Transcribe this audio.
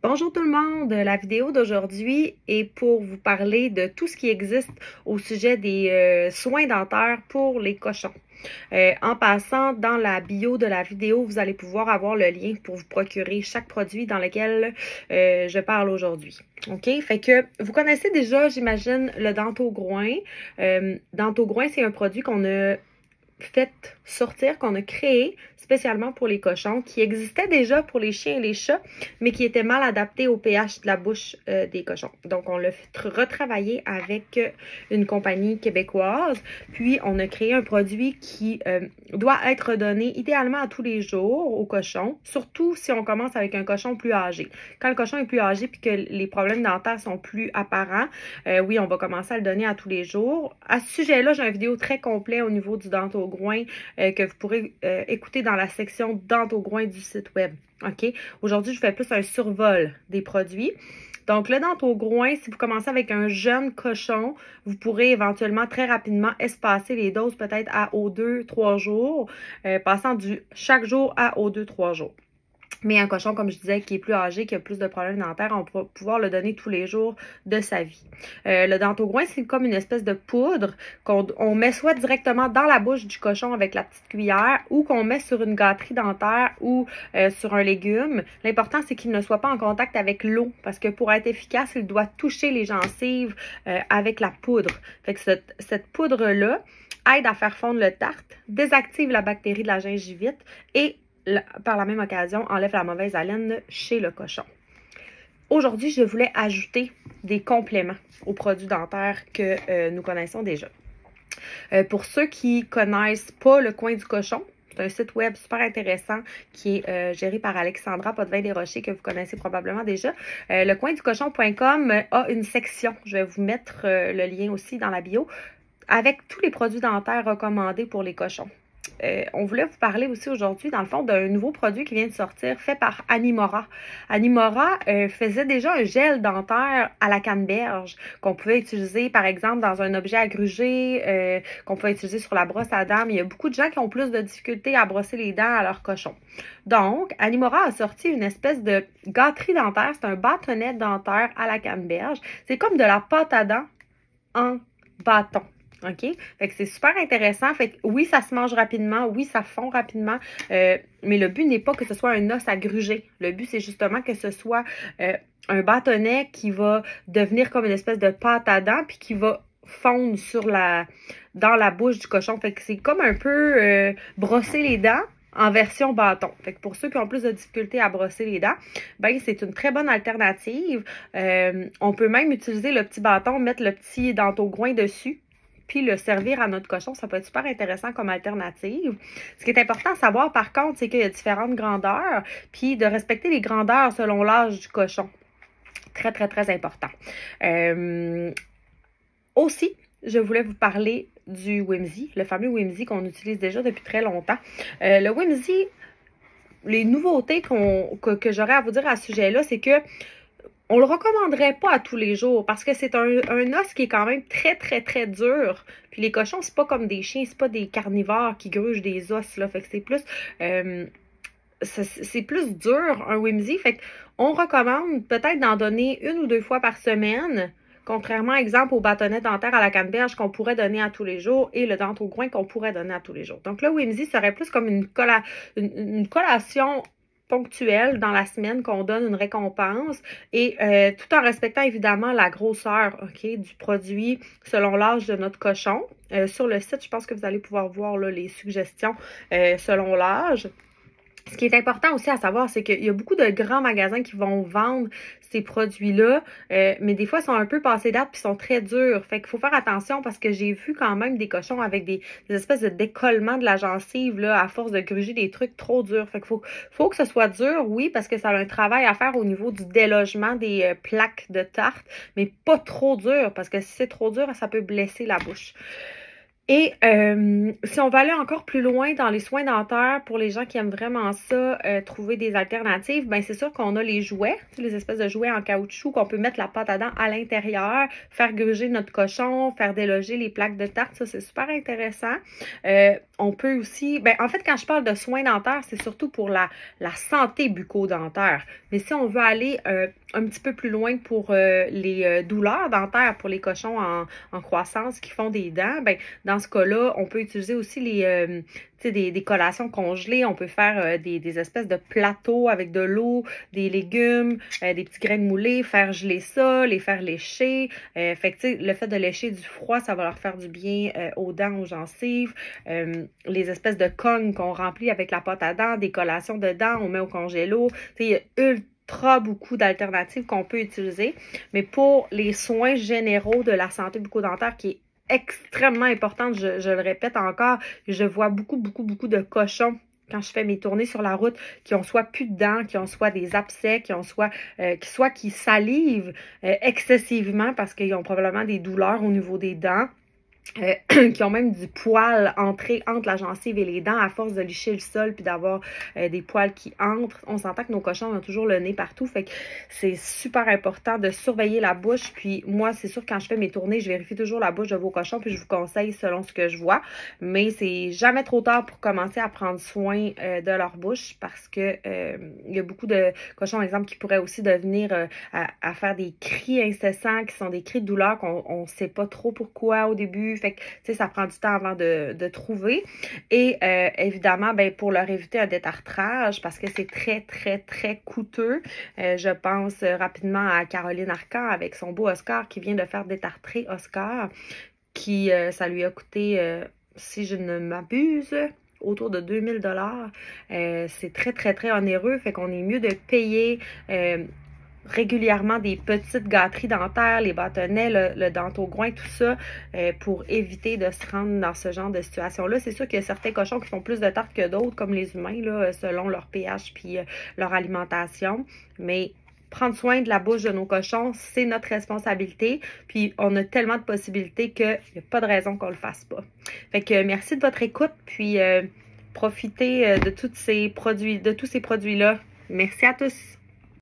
Bonjour tout le monde, la vidéo d'aujourd'hui est pour vous parler de tout ce qui existe au sujet des soins dentaires pour les cochons. En passant, dans la bio de la vidéo, vous allez pouvoir avoir le lien pour vous procurer chaque produit dans lequel je parle aujourd'hui. OK? Fait que vous connaissez déjà, j'imagine, le Dentogroin. Dentogroin, c'est un produit qu'on a fait sortir, qu'on a créé spécialement pour les cochons, qui existait déjà pour les chiens et les chats, mais qui était mal adapté au pH de la bouche des cochons. Donc, on l'a fait retravailler avec une compagnie québécoise, puis on a créé un produit qui doit être donné idéalement à tous les jours aux cochons, surtout si on commence avec un cochon plus âgé. Quand le cochon est plus âgé puis que les problèmes dentaires sont plus apparents, oui, on va commencer à le donner à tous les jours. À ce sujet-là, j'ai une vidéo très complète au niveau du Dentogroin que vous pourrez écouter dans la section Dentogroin du site web. OK? Aujourd'hui, je fais plus un survol des produits. Donc, le Dentogroin, si vous commencez avec un jeune cochon, vous pourrez éventuellement très rapidement espacer les doses peut-être aux 2-3 jours, passant du chaque jour aux 2-3 jours. Mais un cochon, comme je disais, qui est plus âgé, qui a plus de problèmes dentaires, on va pouvoir le donner tous les jours de sa vie. Le Dentogroin, c'est comme une espèce de poudre qu'on met soit directement dans la bouche du cochon avec la petite cuillère ou qu'on met sur une gâterie dentaire ou sur un légume. L'important, c'est qu'il ne soit pas en contact avec l'eau parce que pour être efficace, il doit toucher les gencives avec la poudre. Fait que cette poudre-là aide à faire fondre le tartre, désactive la bactérie de la gingivite et par la même occasion, enlève la mauvaise haleine chez le cochon. Aujourd'hui, je voulais ajouter des compléments aux produits dentaires que nous connaissons déjà. Pour ceux qui ne connaissent pas le coin du cochon, c'est un site web super intéressant qui est géré par Alexandra Potvin-Desrochers, que vous connaissez probablement déjà. Lecoinducochon.com a une section, je vais vous mettre le lien aussi dans la bio, avec tous les produits dentaires recommandés pour les cochons. On voulait vous parler aussi aujourd'hui, dans le fond, d'un nouveau produit qui vient de sortir, fait par Animora. Animora faisait déjà un gel dentaire à la canneberge qu'on pouvait utiliser, par exemple, dans un objet agrugé, qu'on pouvait utiliser sur la brosse à dents. Mais il y a beaucoup de gens qui ont plus de difficultés à brosser les dents à leur cochon. Donc, Animora a sorti une espèce de gâterie dentaire. C'est un bâtonnet dentaire à la canneberge. C'est comme de la pâte à dents en bâton. OK? Fait que c'est super intéressant. Fait que oui, ça se mange rapidement. Oui, ça fond rapidement. Mais le but n'est pas que ce soit un os à gruger. Le but, c'est justement que ce soit un bâtonnet qui va devenir comme une espèce de pâte à dents puis qui va fondre dans la bouche du cochon. Fait que c'est comme un peu brosser les dents en version bâton. Fait que pour ceux qui ont plus de difficultés à brosser les dents, ben c'est une très bonne alternative. On peut même utiliser le petit bâton, mettre le petit Dentogroin dessus, puis le servir à notre cochon. Ça peut être super intéressant comme alternative. Ce qui est important à savoir, par contre, c'est qu'il y a différentes grandeurs, puis de respecter les grandeurs selon l'âge du cochon. Très, très, très important. Aussi, je voulais vous parler du Whimsy, le fameux Whimsy qu'on utilise déjà depuis très longtemps. Le Whimsy, les nouveautés que j'aurais à vous dire à ce sujet-là, c'est que on le recommanderait pas à tous les jours parce que c'est un os qui est quand même très, très, très dur. Puis les cochons, c'est pas comme des chiens, c'est pas des carnivores qui grugent des os, là. Fait que c'est plus... c'est plus dur, un Whimsy. Fait qu'on recommande peut-être d'en donner 1 ou 2 fois par semaine, contrairement, exemple, au bâtonnet dentaire à la canneberge qu'on pourrait donner à tous les jours et le Dentogroin qu'on pourrait donner à tous les jours. Donc le Whimsy serait plus comme une collation ponctuelle dans la semaine qu'on donne une récompense et tout en respectant évidemment la grosseur, OK, du produit selon l'âge de notre cochon. Sur le site, je pense que vous allez pouvoir voir là, les suggestions selon l'âge. Ce qui est important aussi à savoir, c'est qu'il y a beaucoup de grands magasins qui vont vendre ces produits-là, mais des fois, ils sont un peu passés date puis sont très durs. Fait qu'il faut faire attention parce que j'ai vu quand même des cochons avec des espèces de décollement de la gencive là, à force de gruger des trucs trop durs. Fait qu'il faut que ce soit dur, oui, parce que ça a un travail à faire au niveau du délogement des plaques de tarte, mais pas trop dur parce que si c'est trop dur, ça peut blesser la bouche. Et si on va aller encore plus loin dans les soins dentaires, pour les gens qui aiment vraiment ça, trouver des alternatives, ben c'est sûr qu'on a les jouets, les espèces de jouets en caoutchouc qu'on peut mettre la pâte à dents à l'intérieur, faire gruger notre cochon, faire déloger les plaques de tarte, ça c'est super intéressant. On peut aussi, ben en fait quand je parle de soins dentaires, c'est surtout pour la santé bucco-dentaire. Mais si on veut aller un petit peu plus loin pour les douleurs dentaires pour les cochons en croissance qui font des dents, ben dans ce cas-là, on peut utiliser aussi des collations congelées. On peut faire des espèces de plateaux avec de l'eau, des légumes, des petits grains moulés, faire geler ça, les faire lécher. Fait que, le fait de lécher du froid, ça va leur faire du bien aux dents, aux gencives. Les espèces de cognes qu'on remplit avec la pâte à dents, des collations de dents, on met au congélo. Il y a ultra beaucoup d'alternatives qu'on peut utiliser. Mais pour les soins généraux de la santé bucco-dentaire qui est extrêmement importante, je le répète encore, je vois beaucoup de cochons quand je fais mes tournées sur la route, qui ont soit plus de dents, qui ont soit des abcès, qui salivent excessivement parce qu'ils ont probablement des douleurs au niveau des dents. Qui ont même du poil entré entre la gencive et les dents à force de licher le sol puis d'avoir des poils qui entrent. On s'entend que nos cochons ont toujours le nez partout, fait que c'est super important de surveiller la bouche. Puis moi, c'est sûr, quand je fais mes tournées, je vérifie toujours la bouche de vos cochons puis je vous conseille selon ce que je vois. Mais c'est jamais trop tard pour commencer à prendre soin de leur bouche parce que il y a beaucoup de cochons, exemple, qui pourraient aussi devenir à faire des cris incessants qui sont des cris de douleur qu'on ne sait pas trop pourquoi au début. Fait que, tu sais, ça prend du temps avant de trouver. Et évidemment, ben, pour leur éviter un détartrage, parce que c'est très coûteux, je pense rapidement à Caroline Arcan avec son beau Oscar qui vient de faire détartrer Oscar, qui, ça lui a coûté, si je ne m'abuse, autour de 2000 $. C'est très onéreux, fait qu'on est mieux de payer régulièrement des petites gâteries dentaires, les bâtonnets, le dentogroin, tout ça, pour éviter de se rendre dans ce genre de situation-là. C'est sûr qu'il y a certains cochons qui font plus de tarte que d'autres, comme les humains, là, selon leur pH puis leur alimentation. Mais prendre soin de la bouche de nos cochons, c'est notre responsabilité. Puis on a tellement de possibilités qu'il n'y a pas de raison qu'on le fasse pas. Fait que merci de votre écoute, puis profitez de tous ces produits-là. Merci à tous!